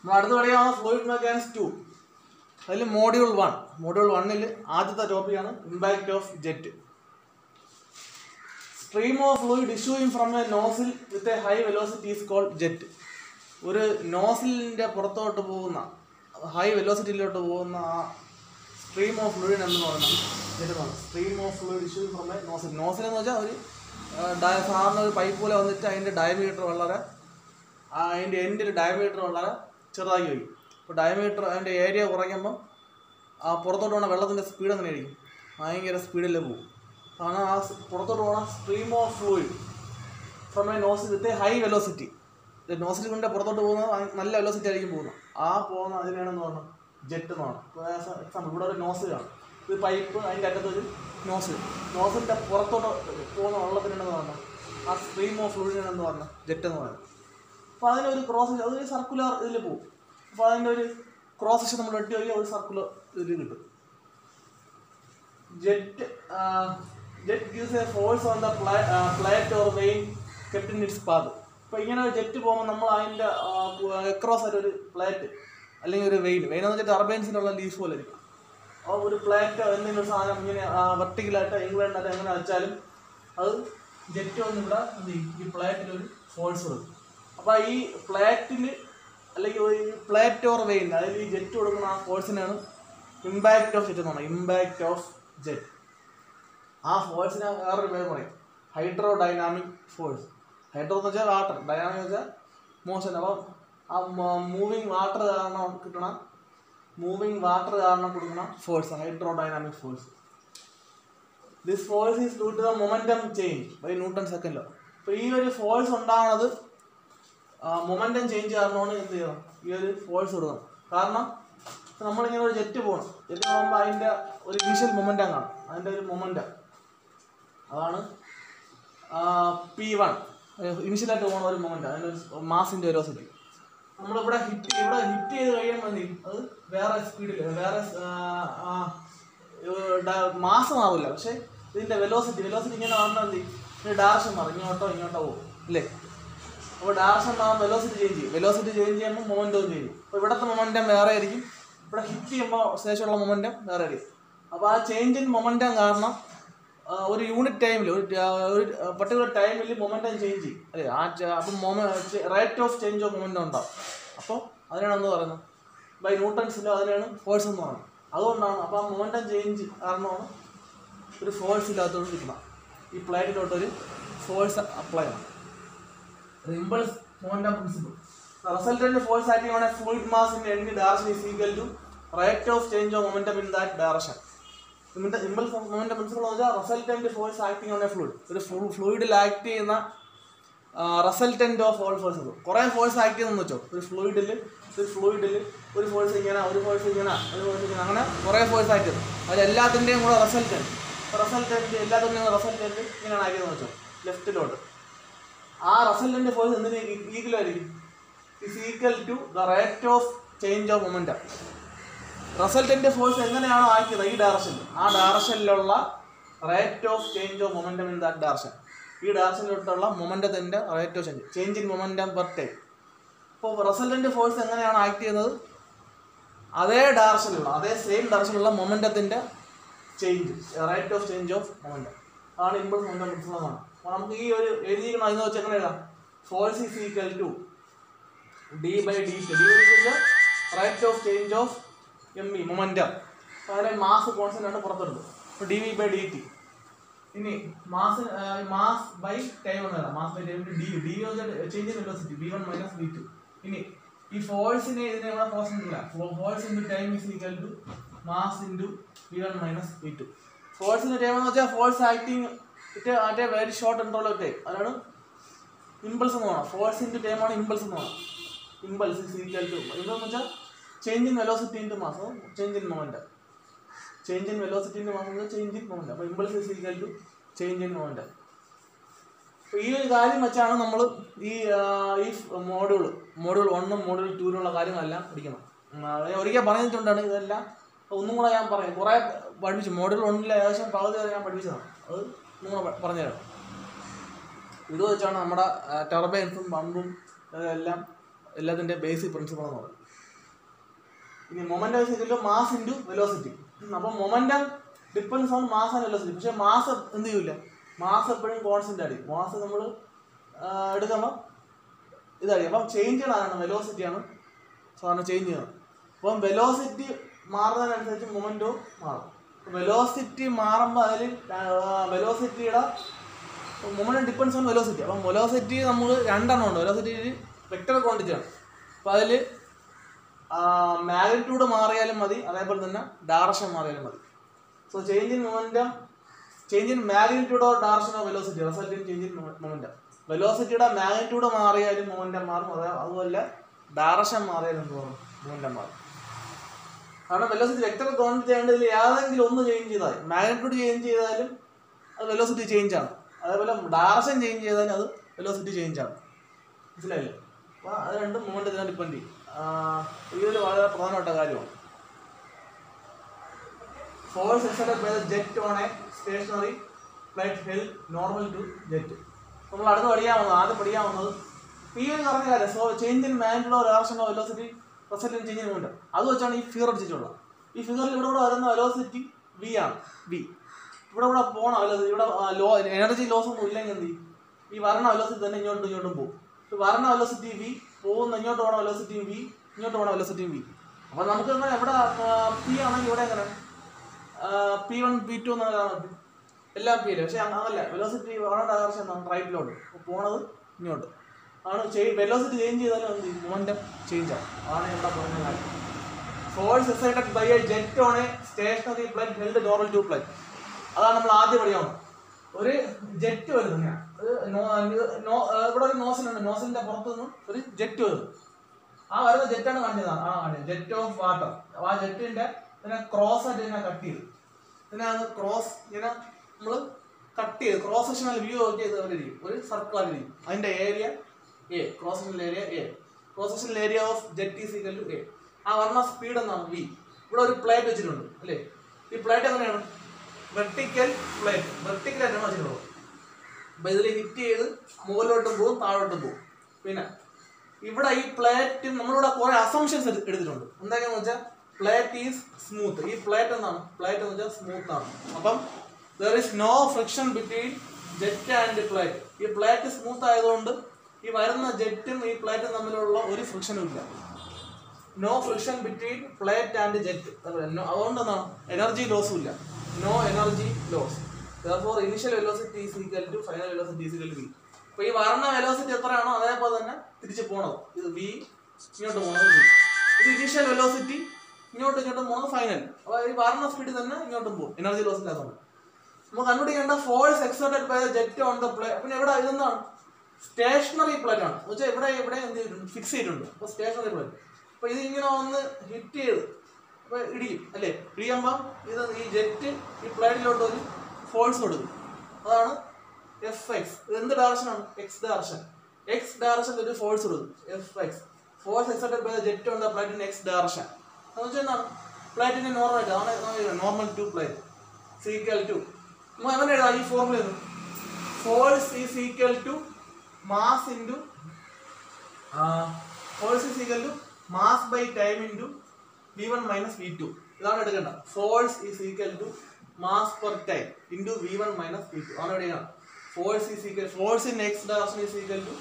നമ്മൾ അടുത്ത പറയുകയാണ് ഫ്ലൂയിഡ് മെക്കാനിക്സ് 2. അതിൽ മോഡ്യൂൾ 1ൽ ആദ്യത്തെ ടോപ്പിക്കാണ് impact of jet. Stream of fluid issuing from a nozzle with a high velocity is called jet. ഒരു നോസിലിൻ്റെ പുറത്തോട്ട് പോകുന്ന ഹൈ വെലോസിറ്റിയിലോട്ട് പോകുന്ന ആ സ്ട്രീം ഓഫ് ഫ്ലൂയിഡ് എന്ന് പറയുന്നത് jet. Stream of fluid issuing from a nozzle. Nozzle എന്ന് വെച്ചാൽ ഒരു സാധാരണ ഒരു പൈപ്പ് പോലെ വന്നിട്ട് അതിൻ്റെ ഡയമീറ്റർ വളരെ അതിൻ്റെ എൻഡിൽ ഡയമീറ്റർ വളരെ ചെറുതാക്കി വയ്ക്കും. അപ്പോൾ ഡയമീറ്റർ അതിൻ്റെ ഏരിയ കുറയ്ക്കുമ്പം ആ പുറത്തോട്ട് പോകുന്ന വെള്ളത്തിൻ്റെ സ്പീഡ് എങ്ങനെ ആയിരിക്കും? ഭയങ്കര സ്പീഡിൽ പോകും. കാരണം ആ പുറത്തോട്ട് പോകുന്ന stream of fluid from a nozzle with high velocity. Nozzle കൊണ്ട് പുറത്തോട്ട് പോകുന്നത് നല്ല വെലോസിറ്റി ആയിരിക്കും പോകുന്നത്. ആ പോകുന്ന അതിനാണെന്ന് പറഞ്ഞാൽ ജെറ്റ് എന്ന് പറഞ്ഞാൽ. എക്സാമ്പിൾ ഇവിടെ ഒരു നോസിൽ കാണും. ഇത് പൈപ്പ്, അതിൻ്റെ അറ്റത്തൊരു നോസിലിൻ്റെ പുറത്തോട്ട് പോകുന്ന വെള്ളത്തിനാണെന്ന് പറഞ്ഞാൽ ആ സ്ട്രീം ഓഫ് ഫ്ലൂയിഡിനാണെന്ന് പറഞ്ഞാൽ ജെറ്റ് എന്ന് പറയുന്നത്. അപ്പോൾ അതിനൊരു ക്രോസ്, അതൊരു സർക്കുലർ ഇതിൽ പോകും. അപ്പോൾ അതിൻ്റെ ഒരു ക്രോസ് സെക്ഷൻ നമ്മൾ വെട്ടി വയ്ക്കുക, ഒരു സർക്കുലർ ഇതിൽ കിട്ടും. Jet gives a force on the plate or vane kept in its path. ഇപ്പോൾ ഇങ്ങനെ ഒരു ജെറ്റ് പോകുമ്പോൾ നമ്മൾ അതിൻ്റെ അക്രോസ് ആയിട്ട് ഒരു പ്ലേറ്റ് അല്ലെങ്കിൽ ഒരു വെയിൻ എന്ന് വെച്ചാൽ ടർബൈൻസിനുള്ള ലീഫ് പോലെ ഇരിക്കും. അപ്പോൾ ഒരു പ്ലേറ്റ് എന്തെങ്കിലും ഒരു സാധനം ഇങ്ങനെ വെർട്ടിക്കലായിട്ട് ഇംഗ്ലണ്ടായിട്ട് എങ്ങനെ വെച്ചാലും അത് ജെറ്റ് വന്നിവിടെ എന്ത് ചെയ്യും? ഈ പ്ലേറ്റിലൊരു ഫോഴ്സ് കൊടുക്കും. അപ്പോൾ ഈ പ്ലേറ്റിൽ അല്ലെങ്കിൽ ഒരു പ്ലേറ്റ് ഓർ വെയിൻ അതിൽ ഈ ജെറ്റ് കൊടുക്കുന്ന ആ ഫോഴ്സിനാണ് ഇമ്പാക്റ്റ് ഓഫ് ജെറ്റ് എന്ന് പറയുന്നത്. Impact of jet. ആ ഫോഴ്സിനെ വേറൊരു പേര് പറയും ഹൈഡ്രോ ഡൈനാമിക് ഫോഴ്സ്. ഹൈഡ്രോ എന്ന് വെച്ചാൽ വാട്ടർ, ഡൈനാമിക് എന്ന് വെച്ചാൽ മോഷൻ. അപ്പം ആ മൂവിങ് വാട്ടർ കാരണം കൊടുക്കുന്ന force hydrodynamic force. This force is due to the momentum change by Newton second law. അപ്പോൾ ഈ ഒരു ഫോഴ്സ് ഉണ്ടാകുന്നത് മൊമെന്റം ചേഞ്ച് കാരണമാണ് എന്ത് ചെയ്യണം? ഈ ഒരു ഫോഴ്സ് കൊടുക്കണം. കാരണം നമ്മളിങ്ങനെ ഒരു ജെറ്റ് പോകുമ്പോൾ അതിൻ്റെ ഒരു ഇനീഷ്യൽ മൊമെന്റം കാണും. അതിൻ്റെ ഒരു മൊമെന്റം അതാണ് P1. ഇനീഷ്യലായിട്ട് പോകുന്ന ഒരു മൊമെന്റം, അതിൻ്റെ ഒരു മാസിൻ്റെ വെലോസിറ്റി. നമ്മളിവിടെ ഹിറ്റ് ചെയ്ത് കഴിയുമ്പോൾ എന്ത് ചെയ്യും? അത് വേറെ സ്പീഡിൽ വേറെ മാസ് മാറില്ല. പക്ഷേ ഇതിൻ്റെ വെലോസിറ്റി ഇങ്ങനെ പറഞ്ഞാൽ എന്ത് ചെയ്യും? ഇതിൻ്റെ ഡയറക്ഷൻ മാറും, ഇങ്ങോട്ടോ പോകും അല്ലേ? അപ്പോൾ ഡയറക്ഷൻ മാറും, വെലോസിറ്റി ചേഞ്ച് ചെയ്യുമ്പോൾ മൊമെൻറ്റവും ചേഞ്ച് ചെയ്യും. അപ്പോൾ ഇവിടുത്തെ മൊമെൻറ്റം വേറെ ആയിരിക്കും, ഇവിടെ ഹിറ്റ് ചെയ്യുമ്പോൾ ശേഷമുള്ള മൊമെൻറ്റം വേറെ ആയിരിക്കും. അപ്പോൾ ആ ചേഞ്ച് ഇൻ മൊമെൻറ്റം കാരണം ഒരു യൂണിറ്റ് ടൈമിൽ ഒരു പർട്ടിക്കുലർ ടൈമിൽ മൊമെൻറ്റം ചേഞ്ച് ചെയ്യും അല്ലേ? അപ്പം rate of change of momentum ഉണ്ടാവും. അപ്പോൾ അതിനാണെന്ന് പറയുന്നത് ബൈ ന്യൂട്ടൺസിലോ അതിനാണ് ഫോഴ്സ് എന്ന് പറയുന്നത്. അതുകൊണ്ടാണ് അപ്പോൾ ആ മൊമെൻറ്റം ചേഞ്ച് കാരണമാണ് ഒരു ഫോഴ്സ് ഇല്ലാത്തതുകൊണ്ട് കിട്ടണം. ഈ പ്ലേറ്റിലോട്ടൊരു ഫോഴ്സ് അപ്ലൈ ചെയ്യണം. Impulse momentum principle. The resultant force acting on a fluid mass in any direction is equal to rate of change of momentum in that direction. Impulse momentum principle എന്ന് വെച്ചാൽ resultant force acting on a fluid. ഒരു ഫ്ലൂയിഡിൽ act ചെയ്യുന്ന resultant of all forces. കുറേ force act ചെയ്യുന്നതെന്ന് വെച്ചോ. ഒരു ഫ്ലൂയിഡിൽ ഒരു force ഇങ്ങനെ അങ്ങനെ കുറേ ഫോഴ്സ് ആക്ട് ചെയ്യുന്നു. അതിലെല്ലാത്തിൻ്റെയും കൂടെ റിസൾട്ടൻ്റ് എല്ലാത്തിൻ്റെയും റിസൾട്ടൻ്റ് ഇങ്ങനെയാണ് ആക്ട് ചെയ്യുന്നത് വെച്ചോ, ലെഫ്റ്റിലോട്ട്. ആ റിസൾട്ടൻ്റ് ഫോഴ്സ് എന്തിന് ഈക്വൽ ആയിരിക്കും? Is equal to the rate of change of momentum. Resultant force എങ്ങനെയാണോ ആക്കിയത് ഈ ഡയറക്ഷനിൽ, ആ ഡയറക്ഷനിലുള്ള rate of change of momentum in that direction. ഈ ഡയറക്ഷനിലോട്ടുള്ള മൊമെൻറ്റത്തിൻ്റെ rate of change in momentum per time. അപ്പോൾ റിസൾട്ടൻ്റ് ഫോഴ്സ് എങ്ങനെയാണ് ആക്ട് ചെയ്യുന്നത് അതേ സെയിം ഡയറക്ഷനിലുള്ള മൊമെൻറ്റത്തിൻ്റെ change, rate of change of momentum. അതാണ് ഇമ്പൾസ് മൊമെൻറ്റം പ്രിൻസിപ്പിൾ എന്നാണ്. അപ്പോൾ നമുക്ക് ഈ ഒരു എഴുതിയിരിക്കണം എന്ന് വെച്ചാൽ എങ്ങനെ എഴുതാം? Force is equal to D/dt. Rate of change of ME momentum. അതിനെ മാസ് കോൺസ്റ്റന്റ് ആണ് പുറത്തെടുത്തത്. അപ്പോൾ dV/dt. ഇനി മാസ് ബൈ ടൈം എന്ന് പറയാം. Mass by time dV change in velocity V1 - V2. ഇനി ഈ ഫോഴ്സിനെ ഇതിനെ ഇവിടെ കോൺസ്റ്റന്റ് ഇല്ല. Force into time is equal to mass into V1 - V2. ഫോഴ്സിന്റെ ടൈം എന്ന് വെച്ചാൽ force acting at a very short interval of time. അതാണ് ഇമ്പൾസ് എന്ന് പറയുന്നത്. ഫോഴ്സ് ഇൻറ്റു ടൈം ആണ് ഇമ്പൾസ് എന്ന് പറയുന്നത്. Impulse is equal to impulse എന്ന് വെച്ചാൽ change in velocity into mass, change in momentum. Change in velocity into mass എന്ന് change in momentum. അപ്പോൾ impulse is equal to change in momentum. അപ്പോൾ ഈ ഒരു കാര്യം വെച്ചാണ് നമ്മൾ ഈ മോഡ്യൂൾ 1ഉം മോഡ്യൂൾ 2ലുള്ള കാര്യങ്ങളെല്ലാം പഠിക്കണം. ഒരിക്കൽ പറഞ്ഞിട്ടുണ്ടാണ് ഇതെല്ലാം. ഒന്നും കൂടെ ഞാൻ പറയും. കുറേ പഠിപ്പിച്ചു. മോഡ്യൂൾ 1ൽ ഏകദേശം പകുതി വരെ ഞാൻ പഠിപ്പിച്ചതാണ്. അത് നിങ്ങൾ പറഞ്ഞുതരാം. ഇത് വെച്ചാണ് നമ്മുടെ ടർബൈൻസും പമ്പും എല്ലാം എല്ലാത്തിൻ്റെ ബേസിക് പ്രിൻസിപ്പിൾ എന്ന് പറയും. ഇനി momentum is equal to mass into velocity. അപ്പം momentum depends on mass and velocity. പക്ഷേ മാസ് എന്ത് ചെയ്യൂല, മാസ് എപ്പോഴും കോൺസ്റ്റന്റ് ആയിരിക്കും. മാസ് നമ്മൾ എടുക്കുമ്പോൾ ഇതായിരിക്കും. അപ്പം ചേഞ്ച് ചെയ്യണതാണ് വെലോസിറ്റിയാണ് സാധാരണ ചേഞ്ച് ചെയ്യണം. അപ്പം വെലോസിറ്റി മാറുന്നതിനനുസരിച്ച് മൊമെന്റവും മാറും. വെലോസിറ്റി മാറുമ്പോൾ അതിൽ വെലോസിറ്റിയുടെ മൊമെന്റം ഡിപ്പെൻസ് ഓൺ വെലോസിറ്റി. അപ്പം വെലോസിറ്റി നമ്മൾ രണ്ടെണ്ണം ഉണ്ട്. വെലോസിറ്റി വെക്ടർ ക്വാണ്ടിറ്റിയാണ്. അപ്പം അതിൽ മാഗ്നിറ്റ്യൂഡ് മാറിയാലും മതി, അതേപോലെ തന്നെ ഡയറക്ഷൻ മാറിയാലും മതി. So change in momentum, change in magnitude or direction of velocity result in change in momentum. വെലോസിറ്റിയുടെ മാഗ്നിറ്റ്യൂഡ് മാറിയാലും മൊമെന്റം മാറും, അതുപോലെ ഡയറക്ഷൻ മാറിയാലും എന്ത് മാറും, മൊമെന്റം മാറും. കാരണം വെലോസിറ്റി വെക്ടർ ക്വാണ്ടിറ്റി ആയതുകൊണ്ട് ഇതിൽ ഏതെങ്കിലും ഒന്ന് ചേഞ്ച് ചെയ്താൽ, മാഗ്നിറ്റ്യൂഡ് ചേഞ്ച് ചെയ്താലും അത് വെലോസിറ്റി ചേഞ്ച് ആണ്, അതേപോലെ ഡയറക്ഷൻ ചേഞ്ച് ചെയ്താലും അത് വെലോസിറ്റി ചേഞ്ച് ആണ്. മനസ്സിലായില്ലേ? അപ്പോൾ അത് രണ്ടും മൊമെന്റത്തിനെ ഡിപ്പെൻഡ് ചെയ്യും. ഇതൊരു വളരെ പ്രധാനപ്പെട്ട കാര്യമാണ്. Force exerted by the jet on a stationary plate held normal to jet. നമ്മൾ അടുത്ത് ആദ്യം പഠിക്കാവുന്നത് ഈ ഒരു പറഞ്ഞ കാര്യം. So change in magnitude or direction of velocity result in change in momentum. അത് വെച്ചാണ് ഈ ഫിഗർ അടിച്ചിട്ടുള്ളത്. ഈ ഫിഗറിൽ ഇവിടെ വരുന്ന വെലോസിറ്റി വി ആണ്. വി ഇവിടെ പോണ വെലോസിറ്റി, ഇവിടെ എനർജി ലോസ് ഒന്നും ഇല്ലെങ്കിൽ എന്ത് ചെയ്യും, ഈ വരണ വെലോസിറ്റി തന്നെ ഇങ്ങോട്ടും പോകും. വരണ വെലോസിറ്റി വി, പോകുന്ന ഇങ്ങോട്ട് പോകണ വെലോസിറ്റിയും വി, ഇങ്ങോട്ട് പോകണ വെലോസിറ്റിയും വി. അപ്പോൾ നമുക്ക് എങ്ങനെ ഇവിടെ പി ആണെങ്കിൽ ഇവിടെ എങ്ങനെ P1 P2 എന്ന് കാണാൻ പറ്റും, എല്ലാം പി അല്ലേ. പക്ഷെ അതല്ല, വെലോസിറ്റി വരണ ഡയറക്ഷൻ എന്താണ്, റൈറ്റിലോട്ട് പോണത് ഇങ്ങോട്ട് ആണ്. വെലോസിറ്റി ചേഞ്ച് ചെയ്താലും എന്ത് ചെയ്യും, മൊമെന്റം ചേഞ്ച് ആവും. അതാണ് ഇവിടെ പറഞ്ഞ കാര്യം. Force excited by a jet on a stationary plate held normal to plate. അതാണ് നമ്മൾ ആദ്യം പഠിക്കാവുന്നത്. ഒരു ജെറ്റ് വരുന്നു, ഇവിടെ ഒരു നോസിലുണ്ട്, നോസിലിന്റെ പുറത്തുനിന്ന് ഒരു ജെറ്റ് വരുന്നു. ആ വരുന്ന ജെറ്റാണ് കാണിച്ചതാണ്, ജെറ്റ് ഓഫ് വാട്ടർ. ആ ജെറ്റിന്റെ ഇതിനെ ക്രോസ് ആയിട്ട് ഇതിനെ കട്ട് ചെയ്തു, ഇതിനെ ക്രോസ് ഇങ്ങനെ നമ്മൾ കട്ട് ചെയ്ത് ക്രോസ് സെക്ഷണൽ വ്യൂ ഒക്കെ ചെയ്തവരിക്കും, ഒരു സർക്കിൾ ആയിരിക്കും. അതിന്റെ area A, cross sectional area A. Cross sectional area of jet is equal to A. ആ പറഞ്ഞ സ്പീഡ് എന്നാണ് വി. ഇവിടെ ഒരു പ്ലേറ്റ് വെച്ചിട്ടുണ്ട് അല്ലേ. ഈ പ്ലേറ്റ് എങ്ങനെയാണ്, വെർട്ടിക്കൽ പ്ലേറ്റ്, വെർട്ടിക്കലായിട്ടാണ് വെച്ചിട്ടുള്ളത്. അപ്പൊ ഇതിൽ ഹിറ്റ് ചെയ്ത് മുകളിലോട്ടും പോകും, താഴോട്ടും പോകും. പിന്നെ ഇവിടെ ഈ പ്ലേറ്റ് നമ്മളിവിടെ കുറെ അസംഷൻസ് എടുത്തിട്ടുണ്ട്. എന്തൊക്കെയാന്ന് വെച്ചാൽ പ്ലേറ്റ് ഈസ് സ്മൂത്ത്. ഈ പ്ലേറ്റ് എന്താണ്, പ്ലേറ്റ് എന്ന് വെച്ചാൽ സ്മൂത്ത് ആണ്. അപ്പം there is no friction between jet and plate. ഈ പ്ലേറ്റ് സ്മൂത്ത് ആയതുകൊണ്ട് ഈ വരുന്ന ജെറ്റും ഈ പ്ലേറ്റും തമ്മിലുള്ള ഒരു ഫ്രിക്ഷനും ഇല്ല. No friction between plate and jet. അതുകൊണ്ട് എന്താണ്, എനർജി ലോസും ഇല്ല, no energy loss. therefore initial velocity is equal to final velocity is equal to v. അപ്പോൾ ഈ വരുന്ന വെലോസിറ്റി എത്രയാണോ അതേപോലെ തന്നെ തിരിച്ച് പോണത്. ഇത് v, ഇങ്ങോട്ട് പോണത് v. ഇത് ഇനീഷ്യൽ വെലോസിറ്റി, ഇങ്ങോട്ടും പോകുന്നത് ഫൈനൽ. അപ്പോൾ ഈ വരുന്ന സ്പീഡിൽ തന്നെ ഇങ്ങോട്ടും പോകും, എനർജി ലോസ് ഇല്ലാത്തതുകൊണ്ട്. നമുക്ക് കണ്ടുപിടിക്കേണ്ട force exerted by the jet on the plate. പിന്നെ ഇവിടെ ഇതെന്താണ്, സ്റ്റേഷനറി പ്ലേറ്റ് ആണ്. എന്ന് വെച്ചാൽ ഇവിടെ എന്ത് ചെയ്തിട്ടുണ്ട്, ഫിക്സ് ചെയ്തിട്ടുണ്ട്. അപ്പോൾ സ്റ്റേഷനറി പ്ലേറ്റ്. അപ്പോൾ ഇത് ഇങ്ങനെ വന്ന് ഹിറ്റ് ചെയ്ത് അപ്പോൾ ഇടിക്കും അല്ലേ. ഇടിയുമ്പം ഇത് ഈ ജെറ്റ് ഈ പ്ലേറ്റിലോട്ട് ഒരു ഫോഴ്സ് കൊടുക്കും. അതാണ് Fx. ഇത് എന്ത് ഡയറക്ഷനാണ്, എക്സ് ഡയറക്ഷൻ. എക്സ് ഡയറക്ഷനിൽ ഒരു ഫോഴ്സ് കൊടുക്കും, Fx. Force exerted by the jet on the plate in X direction. എന്ന് വെച്ചാൽ എന്താണ്, പ്ലേറ്റിന്റെ നോർമൽ, അതാണ് normal to plate equal to എങ്ങനെ എഴുതാം ഈ formula. Force is equal to mass into force is equal to mass by time into v1 minus v2. ഇതാണ് എടുക്കേണ്ട. Force is equal to mass per time into v1 minus v2 ആണ് എടുക്കണം. Force is equal, force in X direction is equal to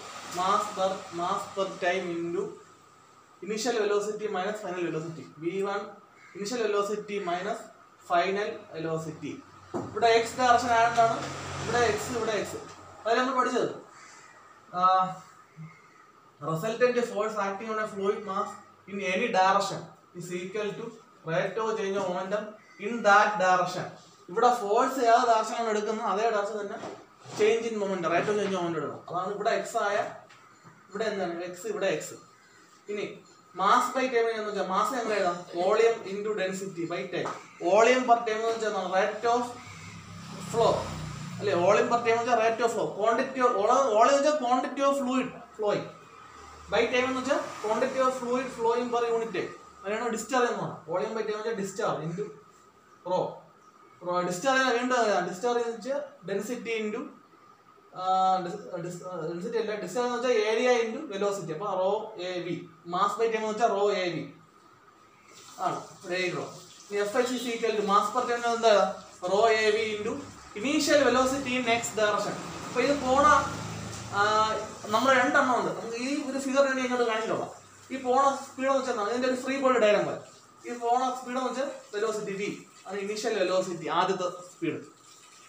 mass per time into initial velocity minus final velocity. v1 initial velocity minus final velocity. ഇവിടെ X direction ആയതുകൊണ്ടാണ് ഇവിടെ X, ഇവിടെ X. അതായത് നമ്മൾ പഠിച്ചത് resultant force acting on a fluid mass in any direction is equal to rate of change of momentum in that direction. ഇവിടെ force ഏത് ഡയറക്ഷനാണ് എടുക്കുന്നത് അതേ ഡയറക്ഷൻ തന്നെ change in momentum, rate of change momentum എടുക്കണം. അതാണ് ഇവിടെ എക്സ് ആയ, ഇവിടെ എന്താണ് എക്സ്, ഇവിടെ എക്സ്. ഇനി മാസ് ബൈ ടൈം എന്ന് വെച്ചാൽ മാസ് എങ്ങനെ എഴുതാം, volume into density by time. Volume per time എന്ന് വെച്ചാൽ റേറ്റ് ഓഫ് ഫ്ലോ അല്ലെ. വോളിയം പെർ ടൈം എന്ന് വെച്ചാൽ rate of flow. Quantity volume വെച്ചാൽ quantity of fluid flowing. By time എന്ന് വെച്ചാൽ quantity of fluid flowing per unit time. അതിനാണ് discharge എന്ന് പറഞ്ഞത്. വോളിയം ബൈ ടൈം വെച്ചാൽ ഡിസ്ചാർജ് ഇൻറ്റു റോ. ഡിസ്ചാർജ് വീണ്ടും ഡിസ്ചാർജ് എന്ന് വെച്ചാൽ ഡെൻസിറ്റി ഇൻറ്റു ഡെൻസിറ്റി അല്ല, ഡിസ്റ്റൻസ് എന്ന് വെച്ചാൽ ഏരിയ ഇൻറ്റു വെലോസിറ്റി. അപ്പോൾ rho A V, mass by time എന്ന് വെച്ചാൽ റോ എ വി ആണ് rho. F H is equal to mass per time എന്താ rho A V into initial velocity in X direction. അപ്പോൾ ഇത് പോണ നമ്മൾ രണ്ടെണ്ണം ഉണ്ട്. നമുക്ക് ഈ ഒരു ഫിഗർ വേണ്ടി ഇങ്ങോട്ട് കാണിച്ചിട്ടുള്ള ഈ പോണ സ്പീഡ് എന്ന് വെച്ചാൽ ഇതിൻ്റെ ഒരു ഫ്രീ ബോഡി ഡയഗ്രാം പോലെ. ഈ പോണ സ്പീഡ് എന്ന് വെച്ചാൽ വെലോസിറ്റി വി, അത് ഇനീഷ്യൽ വെലോസിറ്റി, ആദ്യത്തെ സ്പീഡ്.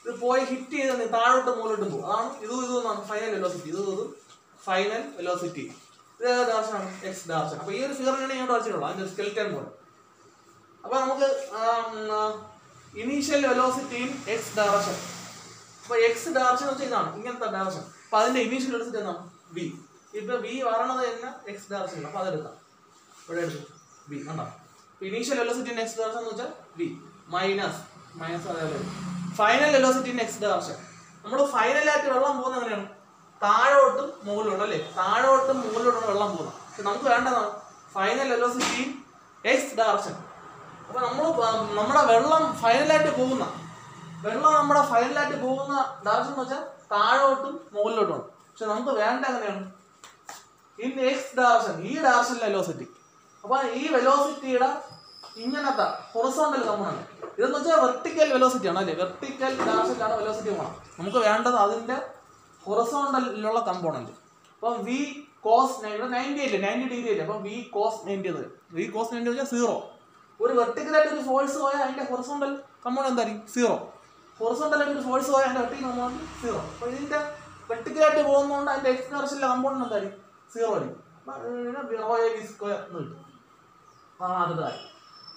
ഇത് പോയി ഹിറ്റ് ചെയ്ത് താഴോട്ട് മുകളിലോട്ടും പോകും. അതാണ് ഇതാണ് ഫൈനൽ വെലോസിറ്റി. ഇതും ഫൈനൽ വെലോസിറ്റി. ഇത് ഡയറക്ഷനാണ് എക്സ് ഡയറക്ഷൻ. അപ്പോൾ ഈ ഒരു ഫിഗറിനാണ് ഇങ്ങോട്ട് വരച്ചിട്ടുള്ളത്, അതിൻ്റെ സ്കെൽറ്റൻ പോലെ. അപ്പോൾ നമുക്ക് initial velocity in X direction. അപ്പോൾ എക്സ് ഡയറക്ഷൻ വെച്ചാൽ ഇതാണ്, ഇങ്ങനത്തെ ഡയറക്ഷൻ. അപ്പോൾ അതിൻ്റെ ഇനീഷ്യൽ വെലോസിറ്റി എന്താണ് വി. ഇപ്പോൾ വി വരണത് തന്നെ എക്സ് ഡയറക്ഷനിൽ. അപ്പോൾ അതെടുക്കാം, ഇവിടെ എടുക്കും വി കണ്ടോ. Initial velocity in X direction എന്ന് വെച്ചാൽ വി മൈനസ് അതേപോലെ final velocity in X direction. നമ്മൾ ഫൈനലായിട്ട് വെള്ളം പോകുന്നത് എങ്ങനെയാണ്? താഴോട്ടും മുകളിലോട്ടും അല്ലേ, താഴോട്ടും മുകളിലോട്ടാണ് വെള്ളം പോകുന്നത്. പക്ഷെ നമുക്ക് വേണ്ടതാണ് final velocity in X direction. അപ്പോൾ നമ്മുടെ വെള്ളം ഫൈനലായിട്ട് പോകുന്ന ഡയറക്ഷൻ എന്ന് വെച്ചാൽ താഴോട്ടും മുകളിലോട്ടും. പക്ഷെ നമുക്ക് വേണ്ട എങ്ങനെയാണ്? ഇൻ എക്സ് ഡയറക്ഷൻ, ഈ ഡയറക്ഷനിലെ വെലോസിറ്റി. അപ്പോൾ ഈ വെലോസിറ്റിയുടെ ഇങ്ങനത്തെ ഹൊറിസോണ്ടൽ കമ്പോണന്റ് ഇതെന്ന് വെച്ചാൽ വെർട്ടിക്കൽ വെലോസിറ്റി ആണ് അല്ലേ, വെർട്ടിക്കൽ ഡയറക്ഷനിലാണ് വെലോസിറ്റി പോകണം. നമുക്ക് വേണ്ടത് അതിൻ്റെ ഹൊറിസോണ്ടലിലുള്ള കമ്പോണന്റ്. അപ്പം വി കോസ് 90 ഡിഗ്രി അല്ലേ, അപ്പം വി കോസ് 90. വി കോസ് 90 വെച്ചാൽ 0. ഒരു വെർട്ടിക്കലായിട്ട് ഒരു ഫോഴ്സ് പോയാൽ അതിൻ്റെ ഹൊറിസോണ്ടൽ കമ്പോണന്റ് എന്തായിരിക്കും? 0. ഹൊറിസോണ്ടലായിട്ട് ഒരു ഫോഴ്സ് പോയാൽ അതിൻ്റെ വെർട്ടിക്കൽ കമ്പോണന്റ് 0. അപ്പോൾ ഇതിൻ്റെ വെർട്ടിക്കലായിട്ട് പോകുന്നതുകൊണ്ട് അതിൻ്റെ എക്സ് ഡയറക്ഷനിലെ കമ്പോണന്റ് എന്തായിരിക്കും? 0 ആയിരിക്കും. സ്ക്വയർ എന്ന് കിട്ടും. അടുത്തതായി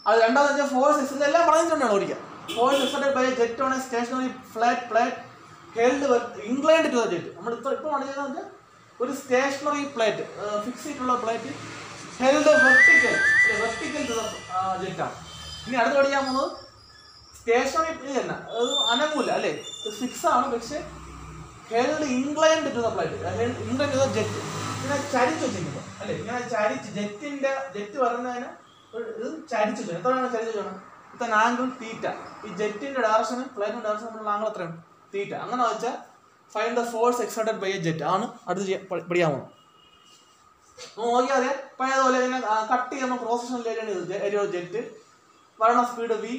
അത് രണ്ടാമത് വെച്ചാൽ ഫോഴ്സ് എക്സ്, ഇതെല്ലാം പറഞ്ഞിട്ടുണ്ടാണ് ഒരിക്കൽ. Force exerted by a jet on a stationary flat plate held inclined to the jet. നമ്മൾ ഇപ്പോൾ പറഞ്ഞതെന്ന് വെച്ചാൽ ഒരു സ്റ്റേഷനറി പ്ലേറ്റ്, ഫിക്സ് ചെയ്തിട്ടുള്ള plate held vertical to the ജെറ്റാണ്. ഇനി അടുത്ത് പഠിക്കാൻ പോകുന്നത് സ്റ്റേഷനറി ഇത് തന്നെ, അത് അനങ്ങൂല അല്ലേ, ഫിക്സ് ആണ്. പക്ഷേ held inclined to the plate, inclined to the jet. ഇങ്ങനെ ചരിച്ച് വെച്ചിരിക്കുന്നു അല്ലേ, ഇങ്ങനെ ചരിച്ച് ജെറ്റ് വരുന്നതിന് ഇത് ചരിച്ചു വെച്ചാൽ എത്രയാണ് ചരിച്ചു വെച്ചാൽ ഇത്ര ആംഗിൾ തീറ്റ. ഈ ജെറ്റിന്റെ ഡയറക്ഷനും പ്ലേറ്റിന്റെ ഡയറക്ഷനും തമ്മിലുള്ള ആംഗിൾ എത്രയാണ്? തീറ്റ. അങ്ങനെ വെച്ചാൽ find the force exerted by a jet ആണ് അടുത്ത് പഠിക്കാൻ പോകുന്നത്. നോക്കിയാൽ അറിയാം, പഴയതുപോലെ ഇങ്ങനെ കട്ട് ചെയ്യുമ്പോൾ ക്രോസ് സെക്ഷനിൽ ഏരിയ ജെറ്റ് വരണ സ്പീഡ് വി.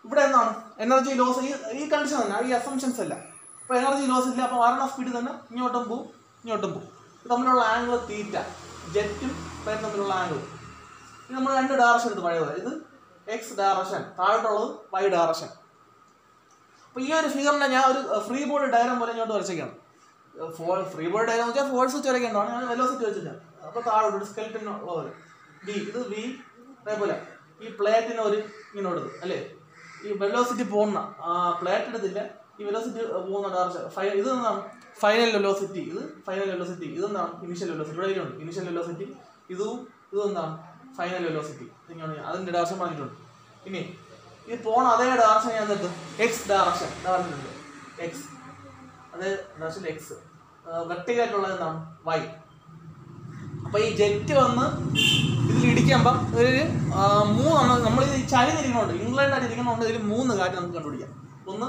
ഇവിടെ എന്താണ് എനർജി ലോസ്? ഈ കണ്ടീഷൻ തന്നെ, ഈ അസംഷൻസ് അല്ല. ഇപ്പോൾ എനർജി ലോസ് ഇല്ല, അപ്പോൾ വരണ സ്പീഡ് തന്നെ ഇങ്ങോട്ടും പോവും. ഇത് തമ്മിലുള്ള ആംഗിൾ തീറ്റ, ജെറ്റും പ്ലേറ്റും തമ്മിലുള്ള ആംഗിൾ. ഇത് നമ്മൾ രണ്ട് ഡയറക്ഷൻ എടുത്ത് പഴയതുപോലെ. ഇത് എക്സ് ഡയറക്ഷൻ, താഴോട്ടുള്ളത് വൈ ഡയറക്ഷൻ. അപ്പോൾ ഈ ഒരു ഫിഗറിനെ ഞാൻ ഒരു ഫ്രീ ബോഡി ഡയഗ്രാം പോലെ ഇങ്ങോട്ട് വരച്ചേക്കാണ്. ഫ്രീ ബോഡി ഡയഗ്രാം വെച്ചാൽ ഫോഴ്സ് വെച്ച് വരയ്ക്കേണ്ടതാണ്. ഞാൻ വെലോസിറ്റി വെച്ചിട്ടാണ്. അപ്പോൾ താഴോട്ട് സ്കെൽറ്റൻ ഉള്ള പോലെ വി, ഇത് വി. അതേപോലെ ഈ പ്ലേറ്റിന് ഒരു ഇങ്ങോട്ട് അല്ലേ, ഈ വെലോസിറ്റി പോകുന്ന പ്ലേറ്റ് എടുത്തില്ല, ഈ വെലോസിറ്റി പോകുന്ന ഡയറക്ഷൻ ഇത് എന്താണ്? Final velocity. ഇത് ഫൈനൽ വെലോസിറ്റി. ഇതെന്താണ്? Initial velocity. ഇവിടെ ഉണ്ട് ഇനിഷ്യൽ വെലോസിറ്റി. ഇതും എന്താണ്? Final velocity. ഇങ്ങനെ അതിൻ്റെ ഡയറക്ഷൻ പറഞ്ഞിട്ടുണ്ട്. ഇനി ഇത് പോണ അതേ ഡയറക്ഷൻ ഞാൻ എന്നിട്ട് എക്സ് ഡയറക്ഷൻ ഉണ്ട്. എക്സ് അതേ ഡയറക്ഷൻ എക്സ്. വെർട്ടിക്കലായിട്ടുള്ളത് എന്താണ്? വൈ. അപ്പോൾ ഈ ജെറ്റ് വന്ന് ഇതിൽ ഇടിക്കുമ്പം ഒരു 3 നമ്മളിത് ചരിഞ്ഞിരിക്കണുണ്ട്, ഇംഗ്ലണ്ടായിട്ട് ഇരിക്കണമുണ്ട്. ഇതിൽ 3 കാര്യം നമുക്ക് കണ്ടുപിടിക്കാം. ഒന്ന്,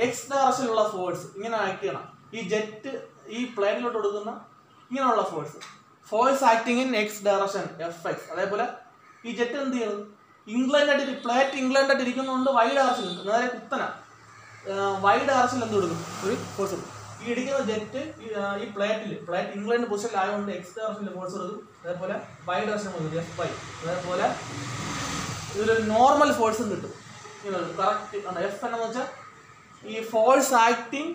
എക്സ് ഡയറക്ഷനിലുള്ള ഫോഴ്സ് ഇങ്ങനെ ആക്ട് ചെയ്യണം. ഈ ജെറ്റ് ഈ പ്ലേനിലോട്ട് കൊടുക്കുന്ന ഇങ്ങനെയുള്ള force acting in X direction F X. അതേപോലെ ഈ ജെറ്റ് എന്ത് ചെയ്യണം? ഇംഗ്ലണ്ടായിട്ട് പ്ലേറ്റ് ഇംഗ്ലണ്ടായിട്ട് ഇരിക്കുന്നതുകൊണ്ട് വൈ ഡയറക്ഷൻ നേരെ കുത്തന വൈ ഡയറക്ഷനിൽ എന്ത് കൊടുക്കും? ഒരു ഫോഴ്സ് കൊടുക്കും. ഈ ഇടിക്കുന്ന ജെറ്റ് ഈ പ്ലേറ്റ് ഇംഗ്ലണ്ട് പൊസിഷനിലായതുകൊണ്ട് എക്സ് ഡയറക്ഷനിൽ ഫോഴ്സ് കൊടുക്കും. അതേപോലെ വൈ ഡയറക്ഷൻ കൊടുക്കും എഫ് വൈ. അതേപോലെ ഇതിലൊരു നോർമൽ ഫോഴ്സും കിട്ടും. ഇങ്ങനെ കറക്റ്റ് എഫ് എന്ന് വെച്ചാൽ ഈ force acting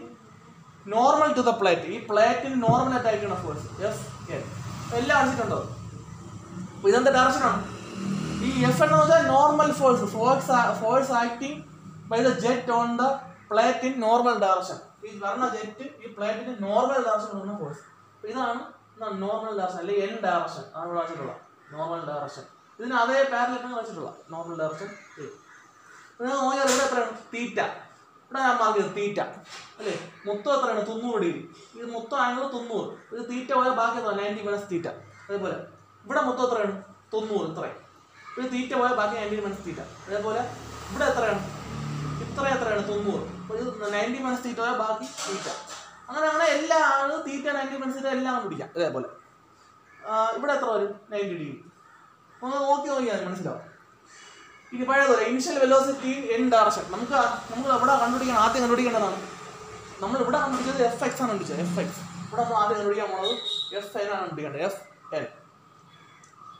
normal to the plate. ഈ പ്ലേറ്റിന് നോർമലായിട്ട് ആയിരിക്കണം ഫോഴ്സ് എഫ് എൻ. എല്ലാം അടിച്ചിട്ടുണ്ടോ? അപ്പോൾ ഇതെന്താ ഡയറക്ഷനാണ്? ഈ എഫ് എന്ന് വെച്ചാൽ normal force acting by the jet on the plate in normal direction. ഈ പറഞ്ഞ ജെറ്റ് ഈ പ്ലേറ്റിന് നോർമൽ ഡയറക്ഷൻ കൊടുക്കുന്ന ഫോഴ്സ്. അപ്പോൾ ഇതാണ് നോർമൽ ഡയറക്ഷൻ അല്ലെങ്കിൽ എൻ ഡയറക്ഷൻ ആണ് വെച്ചിട്ടുള്ള നോർമൽ ഡയറക്ഷൻ. ഇതിന് അതേ പാരലലാണ് വെച്ചിട്ടുള്ള നോർമൽ ഡയറക്ഷൻ. നോക്കിയാൽ ഇവിടെ എത്രയാണ്? തീറ്റ. ഇവിടെ ഞാൻ മാർക്ക് ചെയ്തു തീറ്റ അല്ലേ. മൊത്തം എത്രയാണ്? 90 ഡിഗ്രി. ഇത് മൊത്തം ആംഗിൾ 90. ഇത് തീറ്റ പോയാൽ ബാക്കി 90 മൈനസ് തീറ്റ. അതേപോലെ ഇവിടെ മൊത്തം എത്രയാണ്? 90. ഇത്രയും. ഇത് തീറ്റ പോയാൽ ബാക്കി 90 മൈനസ് തീറ്റ. അതേപോലെ ഇവിടെ എത്രയാണ്? എത്രയാണ്? 90. അപ്പോൾ ഇത് 90 മൈനസ് തീറ്റ പോയാൽ ബാക്കി തീറ്റ. അങ്ങനെ എല്ലാ തീറ്റ 90 എല്ലാം പിടിക്കാം. ഇതേപോലെ ഇവിടെ എത്ര വരും? 90 ഡിഗ്രി. ഒന്ന് നോക്കിയാൽ മനസ്സിലാവും. ഇനി പഴയതുപോലെ ഇനിഷ്യൽ വെലോസിറ്റി എൻ ഡയറക്ഷൻ നമുക്ക് ഇവിടെ കണ്ടുപിടിക്കണം. ആദ്യം കണ്ടുപിടിക്കേണ്ടതാണ്. നമ്മൾ ഇവിടെ കണ്ടുപിടിച്ചത് എഫ് എക്സ് ആണ് കണ്ടുപിടിച്ചത്. എഫ് എക്സ് ഇവിടെ നമ്മൾ ആദ്യം കണ്ടുപിടിക്കാൻ പോണത് എഫ് എൻ ആണ് കണ്ടുപിടിക്കേണ്ടത്. എഫ് എൻ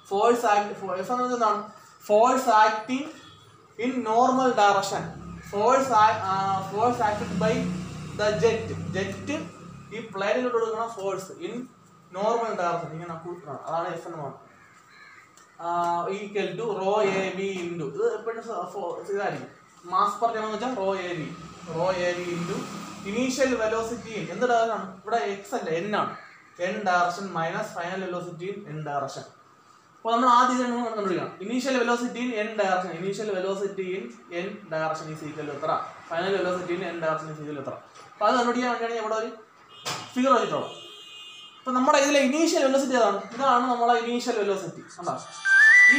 ഫോഴ്സ് എന്താണ്? Force acting in normal direction. Force acted by the jet ഈ പ്ലേനിലോട്ട് കൊടുക്കുന്ന ഫോഴ്സ് ഇൻ നോർമൽ ഡയറക്ഷൻ ഇങ്ങനെ കൊടുക്കണം. അതാണ് എഫ് എന്ന് പറയുന്നത്. Equal to rho A B into ഇത് എപ്പോഴും ഇതായിരിക്കും. മാസ് പെർ ടൈം എന്ന് വെച്ചാൽ rho A B into initial velocity എന്ത് ഡയറക്ഷൻ? ഇവിടെ എക്സ് അല്ല, എൻ ആണ്. N direction minus final velocity in N direction. അപ്പോൾ നമ്മൾ ആദ്യം കണ്ടുപിടിക്കണം. Initial velocity in N direction. Initial velocity in N direction is equal to എത്ര? Final velocity in N direction is equal to എത്ര? അപ്പോൾ അത് കണ്ടുപിടിക്കാൻ വേണ്ടിയാണ് ഇവിടെ ഒരു ഫിഗർ വെച്ചിട്ടുള്ളത്. അപ്പോൾ നമ്മുടെ ഇതിലെ ഇനീഷ്യൽ വെലോസിറ്റി ഏതാണ്? ഇതാണ് നമ്മളെ ഇനീഷ്യൽ വെലോസിറ്റി. കണ്ടോ? ഈ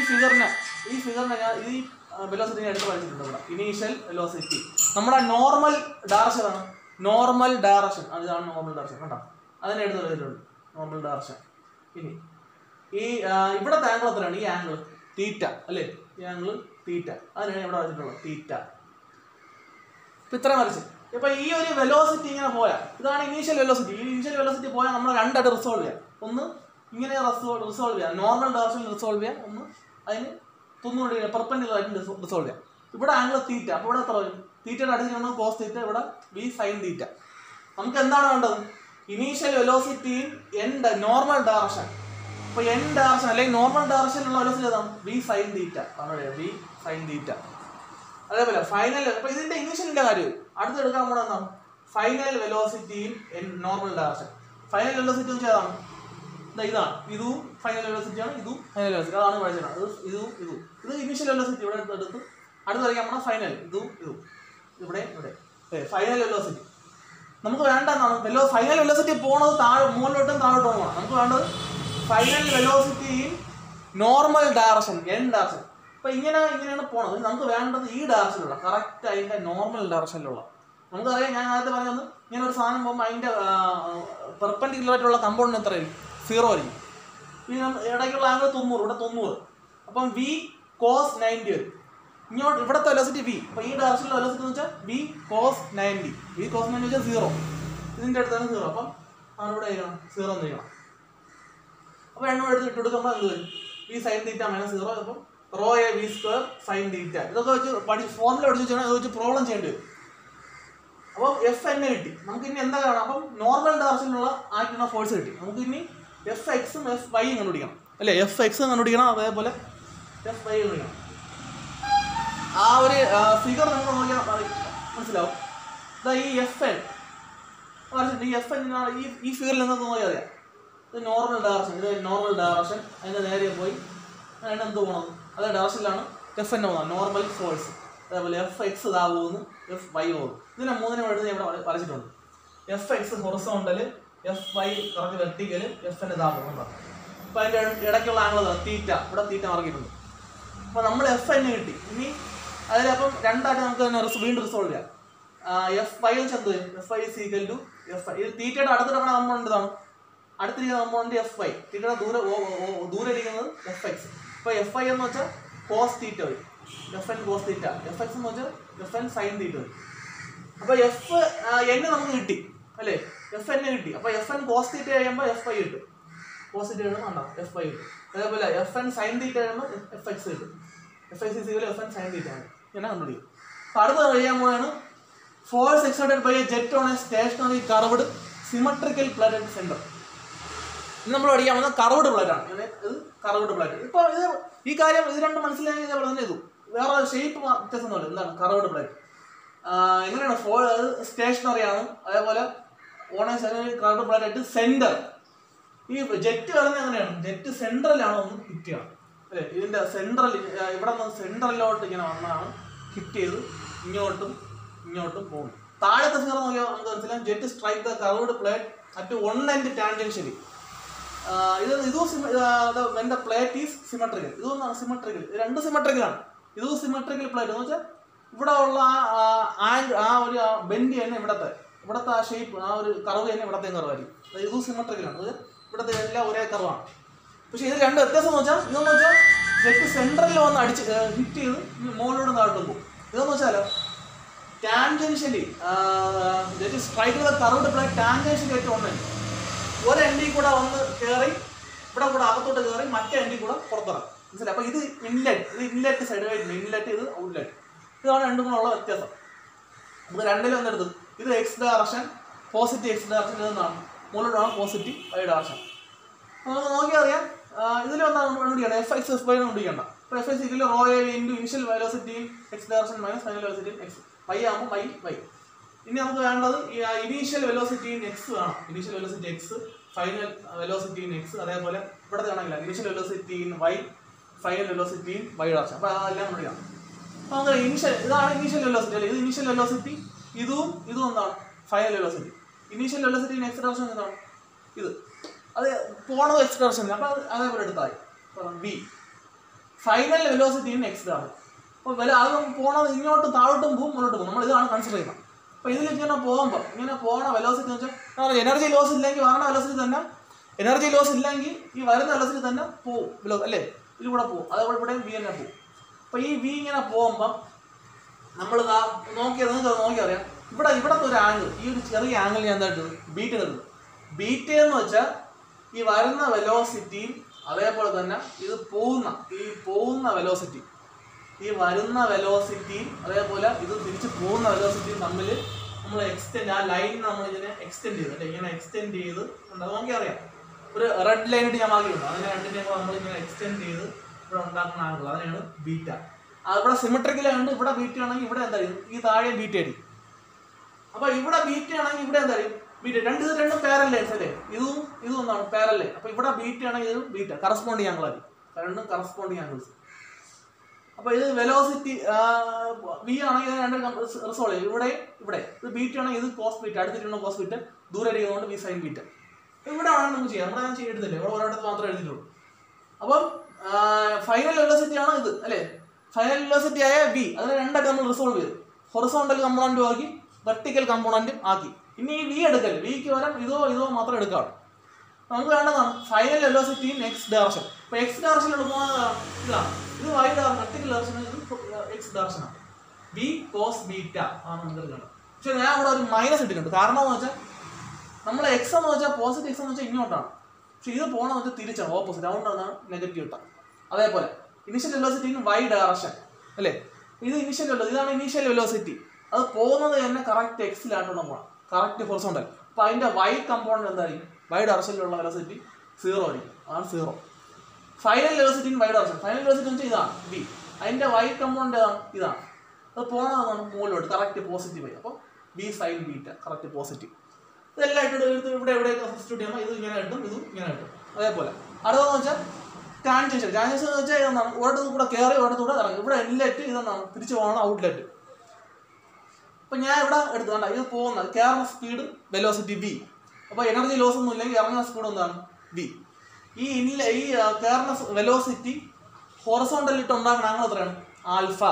ഫിഗറിനെ ഞാൻ ഈ വെലോസിറ്റി എടുത്ത് പഠിച്ചിട്ടുണ്ട്. ഇവിടെ ഇനീഷ്യൽ വെലോസിറ്റി നമ്മുടെ നോർമൽ ഡയറക്ഷൻ ആണ്. നോർമൽ ഡയറക്ഷൻ അതാണ് നോർമൽ ഡയറക്ഷൻ. കണ്ടോ? അതിനെ എടുത്ത് പഠിച്ചിട്ടുണ്ട് നോർമൽ ഡയറക്ഷൻ. ഇനി ഈ ഇവിടുത്തെ ആംഗിൾ എത്രയാണ്? ഈ ആംഗിൾ തീറ്റ അല്ലേ? ഈ ആംഗിൾ തീറ്റ. അതിനാണ് ഇവിടെ വെച്ചിട്ടുള്ളത് തീറ്റ. ഇപ്പം ഇത്ര വരച്ച്. ഇപ്പം ഈ ഒരു വെലോസിറ്റി ഇങ്ങനെ പോയാൽ ഇതാണ് ഇനീഷ്യൽ വെലോസിറ്റി. ഈ ഇനീഷ്യൽ വെലോസിറ്റി പോയാൽ നമ്മൾ രണ്ടായിട്ട് റിസോൾവ് ചെയ്യാം. ഒന്ന് ഇങ്ങനെ റിസോൾവ് ചെയ്യാം, നോർമൽ ഡയറക്ഷനിൽ റിസോൾവ് ചെയ്യാം. ഒന്ന് അതിന് 90 ഡിഗ്രി പെർപെൻഡിക്കുലറായിട്ട് റിസോൾവ് ചെയ്യാം. ഇവിടെ ആംഗിൾ തീറ്റ. അപ്പോൾ ഇവിടെ എത്ര വരും? തീറ്റയുടെ അടുത്ത് കോസ് തീറ്റ, ഇവിടെ വി സൈൻ തീറ്റ. നമുക്ക് എന്താണ് വേണ്ടത്? Initial velocity in normal direction. അപ്പോൾ എൻ ഡയറക്ഷൻ അല്ലെങ്കിൽ നോർമൽ ഡയറക്ഷനിലുള്ള വെലോസിറ്റി ഏതാണ്? V sine theta. V sine theta. അതേപോലെ ഫൈനൽ. അപ്പോൾ ഇതിന്റെ ഇനീഷ്യലിന്റെ കാര്യം അടുത്ത് എടുക്കാൻ പോണത് എന്താണ്? Final velocity in normal direction. Final velocity എന്ന് വെച്ചാൽ ഏതാണ്? ഇതാണ്. ഇതും ഫൈനൽ വെലോസിറ്റി ആണ്, ഇതും ഫൈനൽ വെലോസിറ്റി. അതാണ് പഠിച്ചത്. ഇത് ഇനീഷ്യൽ വെലോസിറ്റി ഇവിടെ എടുത്ത് അടുത്ത് കളിക്കാൻ പോണ ഫൈനൽ. ഇതും ഇവിടെ ഫൈനൽ വെലോസിറ്റി. നമുക്ക് വേണ്ട എന്താണ്? ഫൈനൽ വെലോസിറ്റി പോണത് മുകളിലോട്ടും താഴോട്ടും പോകണം. നമുക്ക് വേണ്ടത് final velocity in normal direction N direction. അപ്പോൾ ഇങ്ങനെയാണ് പോണത്. നമുക്ക് വേണ്ടത് ഈ ഡയറക്ഷനിലുള്ള കറക്റ്റ് അതിൻ്റെ നോർമൽ ഡയറക്ഷനിലുള്ള. നമുക്കറിയാം, ഞാൻ നേരത്തെ പറഞ്ഞത് ഇങ്ങനെ ഒരു സാധനം പോകുമ്പോൾ അതിൻ്റെ പെർപെൻഡിക്കുലർ ആയിട്ടുള്ള കമ്പോണന്റ് എത്രയായിരിക്കും? 0 ആയിരിക്കും. പിന്നെ ഇടയ്ക്കുള്ള ആംഗിൾ 90, ഇവിടെ 90. അപ്പം വി കോസ് 90 വരും. ഇങ്ങോട്ട് ഇവിടുത്തെ വെലോസിറ്റി വി. അപ്പോൾ ഈ ഡയറക്ഷനിലെ വെലോസിറ്റി എന്ന് വെച്ചാൽ വി കോസ് 90. വി കോസ് 90 വെച്ചാൽ 0. ഇതിൻ്റെ അടുത്താണ് 0. അപ്പം അവിടെ ചെയ്യണം 0 എന്ന് ചെയ്യണം. അപ്പോൾ രണ്ടും എടുത്ത് ഇട്ടെടുക്കുമ്പോൾ എന്ത് വരും? V sine theta minus 0. അപ്പം rho A V square sine theta. ഇതൊക്കെ വെച്ച് ഫോർമുല പഠിച്ചു വെച്ചാൽ അത് വെച്ച് പ്രോബ്ലം ചെയ്യേണ്ടി വരും. അപ്പം എഫ് എൻ കിട്ടി. നമുക്ക് ഇനി എന്താ കാണാം? അപ്പം നോർമൽ ഡയറക്ഷനിലുള്ള ആയിട്ടുള്ള ഫോഴ്സ് കിട്ടി. നമുക്ക് ഇനി എഫ് എക്സും എഫ് വൈയും കണ്ടുപിടിക്കണം അല്ലേ? എഫ് എക്സും കണ്ടുപിടിക്കണം, അതേപോലെ എഫ് വൈ കണ്ടുപിടിക്കണം. ആ ഒരു ഫിഗർ നമുക്ക് നോക്കിയാൽ മനസ്സിലാവും. ഈ എഫ് എൻ ഈ എഫ് എൻ ഈ ഫിഗറിൽ നിന്ന് നോക്കിയാൽ അറിയാം. ഇത് നോർമൽ ഡയറക്ഷൻ. അതിൻ്റെ നേരെ പോയി അതിന് എന്ത് പോകണം? അതേ ഡയറക്ഷനിലാണ് എഫ് എൻ പോകുന്നത്, നോർമൽ ഫോഴ്സ്. അതേപോലെ എഫ് എക്സ് ഇതാ പോകുന്നു, എഫ് വൈ പോകുന്നു. ഇതിനെ മൂന്നിനും എടുത്ത് ഇവിടെ വരച്ചിട്ടുണ്ട്. F X horizontal, F Y correct vertical, F N ഇതാ പോകുന്നുണ്ടോ? അപ്പോൾ അതിൻ്റെ ഇടയ്ക്കുള്ള ആംഗിൾ തീറ്റ. ഇവിടെ തീറ്റ മാർക്കിയിട്ടുണ്ട്. അപ്പോൾ നമ്മൾ എഫ് എൻ കിട്ടി. ഇനി അതിലപ്പം രണ്ടായിട്ട് നമുക്ക് തന്നെ വീണ്ടും റിസോൾവ് ചെയ്യാം. എഫ് വൈ എന്ന് വെച്ചാൽ F Y is equal to F Y. ഇത് തീറ്റയുടെ അടുത്തിരിക്കുന്ന കമ്പോണന്റ് ഇതാണ്. അടുത്തിരിക്കുന്ന കമ്പോണന്റ് എഫ് വൈ. തീറ്റയുടെ ദൂരെ ഇരിക്കുന്നത് എഫ് എക്സ്. ഇപ്പോൾ എഫ് ഐ എന്ന് വെച്ചാൽ കോസ് തീറ്റ വരും. F N cos theta. F X എന്ന് വെച്ചാൽ എഫ് എൻ സൈൻ തീറ്റ വരും. അപ്പോൾ എഫ് എൻ നമുക്ക് കിട്ടി അല്ലേ? എഫ് എൻ കിട്ടി. അപ്പോൾ എഫ് എൻ കോസ് തീറ്റ കഴിയുമ്പോൾ എഫ് ഐ കിട്ടും. കോസ് തീറ്റ കഴിയുമ്പോൾ കണ്ടോ എഫ് ഐ കിട്ടും. അതേപോലെ എഫ് എൻ സൈൻ തീറ്റ കഴിയുമ്പോൾ എഫ് എക്സ് കിട്ടും. F X is equal to F N sine theta ആണ്. ഇങ്ങനെ കണ്ടുപിടിക്കും. അപ്പോൾ അടുത്ത കഴിയാൻ പോയാണ് force exerted by a jet on a stationary curved symmetrical plate at centre. ഇത് നമ്മൾ പഠിക്കാൻ പോകുന്ന കർവ്ഡ് പ്ലേറ്റ് ആണ്. ഇത് കർവ്ഡ് പ്ലേറ്റ്. ഇപ്പോൾ ഇത് ഈ കാര്യം ഇത് രണ്ടും മനസ്സിലാക്കി തന്നെ ചെയ്തു. വേറെ ഷേപ്പ് വ്യത്യാസമൊന്നുമില്ല. എന്താണ് കർവ്ഡ് പ്ലേറ്റ്? എങ്ങനെയാണ്? സ്റ്റേഷനറി ആണ്. അതേപോലെ on A curved plate at centre. ഈ ജെറ്റ് വരുന്നത് എങ്ങനെയാണ്? ജെറ്റ് സെൻട്രലാണ് ഒന്ന് ഹിറ്റ് ചെയ്യണം അല്ലേ? ഇതിൻ്റെ സെൻട്രൽ ഇവിടെ നിന്ന് സെൻട്രലിലോട്ട് ഇങ്ങനെ വന്നാണ് ഹിറ്റ് ചെയ്ത് ഇങ്ങോട്ടും പോകുന്നു. താഴത്തെ ഫിഗർ നോക്കിയാൽ നമുക്ക് മനസ്സിലാവും. Jet strike the curved plate at one end tangentially. ഇതും പ്ലേറ്റ് ഈസ് സിമെട്രിക്കൽ. ഇതൊന്നാണ് സിമെട്രിക്കൽ. രണ്ട് സിമെട്രിക്കലാണ്. ഇതും സിമെട്രിക്കൽ പ്ലേറ്റ് എന്ന് വെച്ചാൽ ഇവിടെ ഉള്ള ആ ഒരു ബെൻഡ് തന്നെ ഇവിടത്തെ ഇവിടുത്തെ ആ ഷേപ്പ് ആ ഒരു കർവ് തന്നെ ഇവിടത്തെ കർവായിരിക്കും. അത് ഇതും സിമെട്രിക്കലാണ്. അത് ഇവിടുത്തെ എല്ലാം ഒരേ കർവാണ്. പക്ഷെ ഇത് രണ്ട് വ്യത്യാസം എന്ന് വെച്ചാൽ ഇതെന്ന് വെച്ചാൽ ജെറ്റ് സെൻട്രലിൽ വന്ന് അടിച്ച് ഹിറ്റ് ചെയ്ത് മുകളിലൂടെ താഴോട്ട് പോകും. ഇതെന്ന് വെച്ചാലോ ടാൻജൻഷ്യലി ജെറ്റ് സ്ട്രൈക്ക് ചെയ്ത കർവ്ഡ് പ്ലേറ്റ് ടാൻജൻഷ്യലി ആയിട്ട് വന്നു ഒരു എൻഡിൽ കൂടെ വന്ന് കയറി ഇവിടെ കൂടെ അകത്തോട്ട് കയറി മറ്റേ എൻഡിൽ കൂടെ പുറത്തിറങ്ങും. മനസ്സിലായി? അപ്പോൾ ഇത് ഇൻലെറ്റ് സൈഡ് ആയിട്ടുണ്ട്. ഇൻലെറ്റ് ഇത് ഔട്ട്ലെറ്റ്. ഇതാണ് രണ്ടും കൂടെയുള്ള വ്യത്യാസം. നമുക്ക് രണ്ടിലും ഒന്നെടുത്ത് ഇത് X direction positive X direction ഇതെന്നാണ് മുകളിലോട്ടാണ് പോസിറ്റീവ് വൈ ഡയറക്ഷൻ. നമുക്ക് നോക്കിയാൽ അറിയാം ഇതിൽ ഒന്നാണ് കണ്ടുപിടിക്കണം എഫ് എക്സ് എഫ് വൈ കണ്ടുപിടിക്കേണ്ട. അപ്പോൾ F X equal rho A into initial velocity X direction minus final velocity X Y ആകുമ്പോൾ വൈ വൈ. ഇനി നമുക്ക് വേണ്ടത് ഈ ഇനീഷ്യൽ വെലോസിറ്റി ഇൻ എക്സ് വേണം. Initial velocity X final velocity in X അതേപോലെ ഇവിടുത്തെ ആണെങ്കില്ല initial velocity in Y final velocity in Y direction. അപ്പോൾ അതെല്ലാം കണ്ടുപിടിക്കാം. അപ്പോൾ നമുക്ക് ഇതാണ് ഇനീഷ്യൽ വെലോസിറ്റി അല്ലേ. ഇത് ഇനീഷ്യൽ വെലോസിറ്റി ഇതും എന്താണ് final velocity. Initial velocity in X direction എന്താണ് ഇത് അത് പോണത് എക്സ് ഡയറക്ഷനിൽ. അപ്പോൾ അതേപോലെ എടുത്താൽ V final velocity in X direction. അപ്പോൾ അത് പോണത് ഇങ്ങോട്ടും താഴോട്ടും പോകും മുന്നോട്ട് പോകും. നമ്മൾ ഇതാണ് കൺസിഡർ ചെയ്യുന്നത്. അപ്പോൾ ഇതിൽ ഇങ്ങനെ പോകുമ്പോൾ ഇങ്ങനെ പോണ വെലോസിറ്റി എന്ന് വെച്ചാൽ എനർജി ലോസ് ഇല്ലെങ്കിൽ വരുന്ന വെലോസിറ്റി തന്നെ എനർജി ലോസ് ഇല്ലെങ്കിൽ ഈ വരുന്ന വെലോസിറ്റി തന്നെ പോവും അല്ലേ. ഇതിൽ കൂടെ പോകും. അതേപോലെ ഇവിടെ വി തന്നെ പോകും. അപ്പോൾ ഈ വി ഇങ്ങനെ പോകുമ്പം നമ്മൾ നിങ്ങൾക്ക് നോക്കി അറിയാം ഇവിടത്തെ ഒരു ആംഗിൾ ഈ ഒരു ചെറിയ ആംഗിൾ ഞാൻ എന്തായിട്ട് ബീറ്റ എടുക്കുന്നത്. ബീറ്റ എന്ന് വെച്ചാൽ ഈ വരുന്ന വെലോസിറ്റിയും അതേപോലെ തന്നെ ഇത് പോകുന്ന വെലോസിറ്റി ഈ വരുന്ന വെലോസിറ്റിയും അതേപോലെ ഇത് തിരിച്ച് പോകുന്ന വെലോസിറ്റിയും തമ്മിൽ നമ്മൾ എക്സ്റ്റെൻഡ് ആ ലൈൻ നമ്മളിങ്ങനെ എക്സ്റ്റെൻഡ് ചെയ്ത് അല്ലെ ഇങ്ങനെ എക്സ്റ്റെൻഡ് ചെയ്ത് അത് നോക്കി അറിയാം. ഒരു റെഡ് ലൈനായിട്ട് ഞാൻ ആക്കിയിട്ടുണ്ട്. അതിനെ രണ്ടിനെ നമ്മളിങ്ങനെ എക്സ്റ്റെൻഡ് ചെയ്ത് ഇവിടെ ഉണ്ടാക്കുന്ന ആംഗിൾ അതിനാണ് ബീറ്റ. ഇവിടെ സിമെട്രിക്കലായതുകൊണ്ട് ഇവിടെ ബീറ്റ ആണെങ്കിൽ ഇവിടെ എന്തായാലും ഈ താഴെ ബീറ്റ ആയിരിക്കും. അപ്പോൾ ഇവിടെ ബീറ്റ ആണെങ്കിൽ ഇവിടെ എന്തായാലും ബീറ്റ രണ്ടും പാരലൽ ലൈൻസ് അല്ലേ. ഇതും ഒന്നാണ് പാരലൽ ലൈൻ. അപ്പോൾ ഇവിടെ ബീറ്റ ആണെങ്കിൽ ഇതും ബീറ്റ കറസ്പോണ്ടിങ് ആംഗിൾ ആയിരിക്കും. രണ്ടും കറസ്പോണ്ടിങ് ആംഗിൾസ്. അപ്പോൾ ഇത് വെലോസിറ്റി വി ആണെങ്കിൽ രണ്ടും റിസോൾവ് ചെയ്യും. ഇവിടെ ഇത് ബീറ്റ ആണെങ്കിൽ ഇത് കോസ് ബീറ്റ അടുത്തിട്ടുണ്ടോ കോസ് ബീറ്റ ദൂരെ ഇരിക്കുന്നതുകൊണ്ട് വി സൈൻ ബീറ്റ. ഇവിടെ വേണം നമുക്ക് ചെയ്യാം. ഇവിടെ ഞാൻ ചെയ്തിട്ടില്ല. ഇവിടെ ഒരിടത്ത് മാത്രമേ എഴുതിയിട്ടുള്ളൂ. അപ്പം ഫൈനൽ വെലോസിറ്റി ആണ് ഇത് അല്ലേ. ഫൈനൽ വെലോസിറ്റി ആയ വി അതിനെ രണ്ടായിട്ട് നമ്മൾ റിസോൾവ് ചെയ്തു. ഹൊറിസോണ്ടൽ കമ്പോണൻറ്റും ആക്കി വെർട്ടിക്കൽ കമ്പോണൻറ്റും ആക്കി. ഇനി ഈ വി എടുക്കൽ വിക്ക് പകരം ഇതോ മാത്രം എടുക്കാം. നമുക്ക് വേണ്ടതാണ് final velocity in X direction. അപ്പോൾ എക്സ് ഡയറക്ഷനിൽ പോകുന്നത് ഇതാണ്. ഇത് വൈ വെർട്ടിക്കൽ ഡയറക്ഷൻ ഇത് എക്സ് ഡയറക്ഷനാണ്. വി കോസ് ബീറ്റ ആണ് നമുക്ക് എടുക്കേണ്ടത്. പക്ഷേ ഞാൻ ഇവിടെ ഒരു മൈനസ് ഇട്ടിട്ടുണ്ട്. കാരണം എന്ന് വെച്ചാൽ നമ്മൾ എക്സ് എന്ന് വെച്ചാൽ പോസിറ്റീവ് എക്സ് എന്ന് വെച്ചാൽ ഇങ്ങോട്ടാണ്. പക്ഷേ ഇത് പോകണമെന്ന് വെച്ചാൽ തിരിച്ചാണ് ഓപ്പോസിറ്റ് അതുകൊണ്ടാണ് നെഗറ്റീവ് ഇട്ടാൽ. അതേപോലെ initial velocity in Y direction അല്ലേ. ഇത് ഇനിഷ്യൽ വെലോസിറ്റി ഇതാണ് ഇനീഷ്യൽ വെലോസിറ്റി. അത് പോകുന്നത് തന്നെ കറക്റ്റ് എക്സിലായിട്ടാണ് പോകണം കറക്റ്റ് ഹൊറിസോണ്ടൽ. അപ്പോൾ അതിൻ്റെ വൈ കമ്പോണൻറ്റ് എന്തായിരിക്കും വൈ ഡയറക്ഷനിലുള്ള വെലോസിറ്റി 0 ആയിരിക്കും. അതാണ് 0. Final velocity in Y direction final velocity എന്ന് വെച്ചാൽ ഇതാണ് വി. അതിൻ്റെ വൈ കമ്പോണൻറ്റ് ഇതാണ്. അത് പോകണമെന്നാണ് മുകളിലോട്ട് കറക്റ്റ് പോസിറ്റീവ് ആയി. അപ്പോൾ V sine beta correct positive. ഇതെല്ലാം ഇട്ടിട്ട് ഇവിടെ സബ്സ്റ്റിറ്റ്യൂട്ട് ചെയ്യുമ്പോൾ ഇത് ഇങ്ങനെ കിട്ടും ഇതും ഇങ്ങനെ കിട്ടും. അതേപോലെ അടുത്തതെന്ന് വെച്ചാൽ ടാൻജൻഷ്യൽ എന്ന് വെച്ചാൽ ഇതെന്നാണ് ഒരിടത്ത് കൂടെ കയറി ഒരിടത്ത് കൂടെ ഇറങ്ങി. ഇവിടെ ഇൻലെറ്റ് ഇതെന്നാണ് തിരിച്ചു പോകണം ഔട്ട്ലെറ്റ്. അപ്പോൾ ഞാൻ ഇവിടെ എടുത്തുകൊണ്ട് ഇത് പോകുന്നത് കയറുന്ന സ്പീഡ് വെലോസിറ്റി വി. അപ്പോൾ എനർജി ലോസ് ഒന്നും ഇല്ലെങ്കിൽ ഇറങ്ങുന്ന സ്പീഡ് എന്താണ് വി. ഈ കയറുന്ന വെലോസിറ്റി ഹൊറിസോണ്ടലിട്ട് ഉണ്ടാക്കുന്ന ആംഗിൾ എത്രയാണ് ആൽഫ.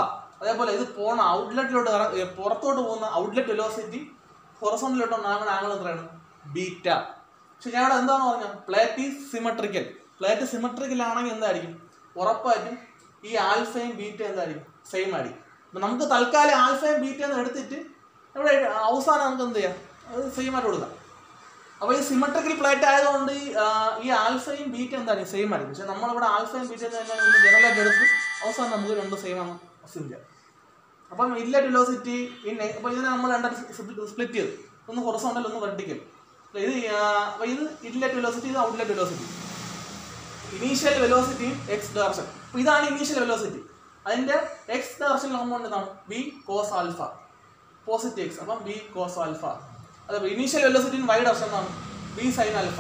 അതേപോലെ ഇത് പോണ ഔട്ട്ലെറ്റിലോട്ട് പുറത്തോട്ട് പോകുന്ന ഔട്ട്ലെറ്റ് വെലോസിറ്റി ഹൊറിസോണ്ടലിട്ട് ഉണ്ടാക്കുന്ന ആംഗിൾ എത്രയാണ് ബീറ്റ. പക്ഷെ ഞാൻ ഇവിടെ എന്താണ് പറഞ്ഞത് plate is symmetrical. Plate symmetrical ആണെങ്കിൽ എന്തായിരിക്കും ഉറപ്പായിട്ടും ഈ ആൽഫയും ബീറ്റ എന്തായിരിക്കും സെയിം ആയിരിക്കും. അപ്പം നമുക്ക് തൽക്കാലം ആൽഫയും ബീറ്റ എന്ന് എടുത്തിട്ട് ഇവിടെ അവസാനം നമുക്ക് എന്ത് ചെയ്യാം അത് സെയിം ആയിട്ട് കൊടുക്കാം. അപ്പോൾ ഈ സിമെട്രിക്കൽ പ്ലേറ്റ് ആയതുകൊണ്ട് ഈ ആൽഫയും ബീറ്റ എന്തായിരിക്കും സെയിം ആയിരിക്കും. പക്ഷെ നമ്മളിവിടെ ആൽഫയും ബീറ്റ ഒന്ന് ജനറലായിട്ട് എടുത്ത് അവസാനം നമുക്ക് രണ്ട് സെയിം ആണ് അസ്യൂം ചെയ്യാം. അപ്പം ഇൻലെറ്റ് വെലോസിറ്റി അപ്പോൾ ഇതിനെ നമ്മൾ രണ്ടായിട്ട് സ്പ്ലിറ്റ് ചെയ്തു. ഒന്ന് ഹൊറിസോണ്ടൽ ഒന്ന് വെർട്ടിക്കൽ. അപ്പോൾ ഇത് ഇൻലെറ്റ് വെലോസിറ്റി ഇത് outlet velocity. Initial velocity X direction. അപ്പോൾ ഇതാണ് ഇനീഷ്യൽ വെലോസിറ്റി. അതിൻ്റെ എക്സ് ഡയറക്ഷൻ കമ്പോണൻറ്റ് എന്താണ് V cos alpha positive X. അപ്പം വി കോസ് ആൽഫ. അതേപോലെ ഇനീഷ്യൽ വെലോസിറ്റി വൈ ഡയറക്ഷൻ എന്താണ് വി സൈൻ ആൽഫ.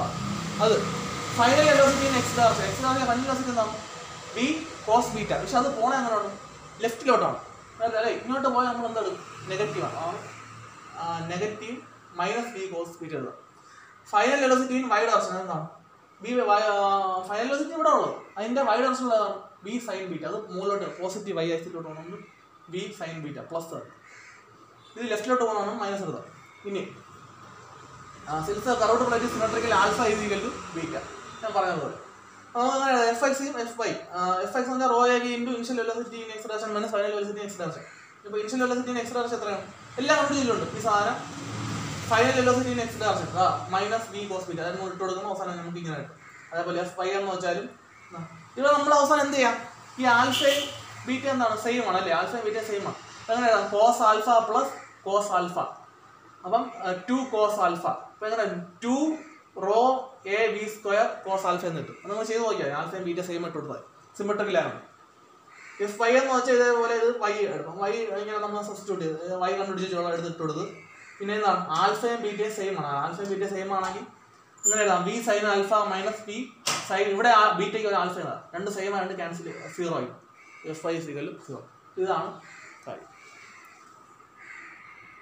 അത് final velocity X direction final velocity എന്താണ് V cos beta. പക്ഷെ അത് പോണേ എങ്ങനെയാണ് ലെഫ്റ്റിലോട്ടാണ് അല്ലേ. ഇങ്ങോട്ട് പോയാൽ നമ്മൾ എന്താണ് നെഗറ്റീവാണ്. Negative minus V cos beta എഴുതാം. ഫൈനൽ വെലോസിറ്റി വൈ ഡയറക്ഷൻ എന്താണ് വി ഫൈനൽ വെലോസിറ്റി ഇവിടെ ഉള്ളത് അതിൻ്റെ വൈ ഡയറക്ഷനുള്ളതാണ് വി സൈൻ ബീറ്റ. അത് മുകളിലോട്ട് പോസിറ്റീവ് വൈ ആക്സിലോട്ട് പോകണമെങ്കിൽ വി സൈൻ ബീറ്റ പ്ലസ്. ഇത് ലെഫ്റ്റിലോട്ട് പോകണമെന്ന് മൈനസ് എടുത്താൽ. ഇനി സിൻസ് കറോട്ട് plate symmetrical alpha is equal to beta ഞാൻ പറഞ്ഞതുപോലെ. നമുക്ക് അങ്ങനെ എഫ് എക്സും എഫ് വൈ എഫ് എക്സ് എന്ന് പറഞ്ഞാൽ rho A V into initial velocity in extraction minus final velocity in extraction. ഇപ്പോൾ ഇനിഷ്യൽ വെലോസിറ്റി ഇൻ എക്സ്ട്രാക്ഷൻ എത്രയാണ് എല്ലാം കൊണ്ട് ചെയ്തിട്ടുണ്ട്. ഈ സാധനം final velocity in extraction minus B cos beta അതിന് ഇട്ട് കൊടുക്കുന്ന അവസാനം നമുക്ക് ഇങ്ങനെ കിട്ടും. അതേപോലെ എഫ് വൈ എന്ന് വെച്ചാലും ഇവിടെ നമ്മൾ അവസാനം എന്ത് ചെയ്യാം, ഈ ആൽഫയും ബീറ്റ എന്താണ് സെയിം ആണ് അല്ലേ, ആൽഫയും ബീറ്റ സെയിം ആണ്. എങ്ങനെ എഴുതാം, cos alpha plus cos alpha, അപ്പം 2 കോസ് ആൽഫ. അപ്പം എങ്ങനെ 2 rho A V square cos alpha എന്ന് കിട്ടും. അത് നമ്മൾ ചെയ്ത് നോക്കിയാൽ ആൽഫയും ബീറ്റ സെയിം ഇട്ട് കൊടുത്താൽ സിമെട്രിക്കലാണ്. എഫ് വൈ എന്ന് വെച്ചാൽ ഇതേപോലെ ഇത് വൈ എടുക്കും, വൈ ഇങ്ങനെ നമ്മൾ സബ്സ്റ്റിറ്റ്യൂട്ട് ചെയ്ത് വൈ കണ്ടുപിടിച്ച് എടുത്തിട്ട് കൊടുത്ത്. പിന്നെ എന്താണ് ആൽഫയും ബീറ്റയും സെയിം ആണ്, ആൽഫയും ബീറ്റ സെയിം ആണെങ്കിൽ ഇങ്ങനെ എഴുതാം B sine alpha minus B sine, ഇവിടെ ബീറ്റയ്ക്ക് ഒരു ആൽഫ എഴുതാം, രണ്ട് സെയിം ആയിട്ട് ക്യാൻസൽ 0 ആയി. F I = 0. ഇതാണ്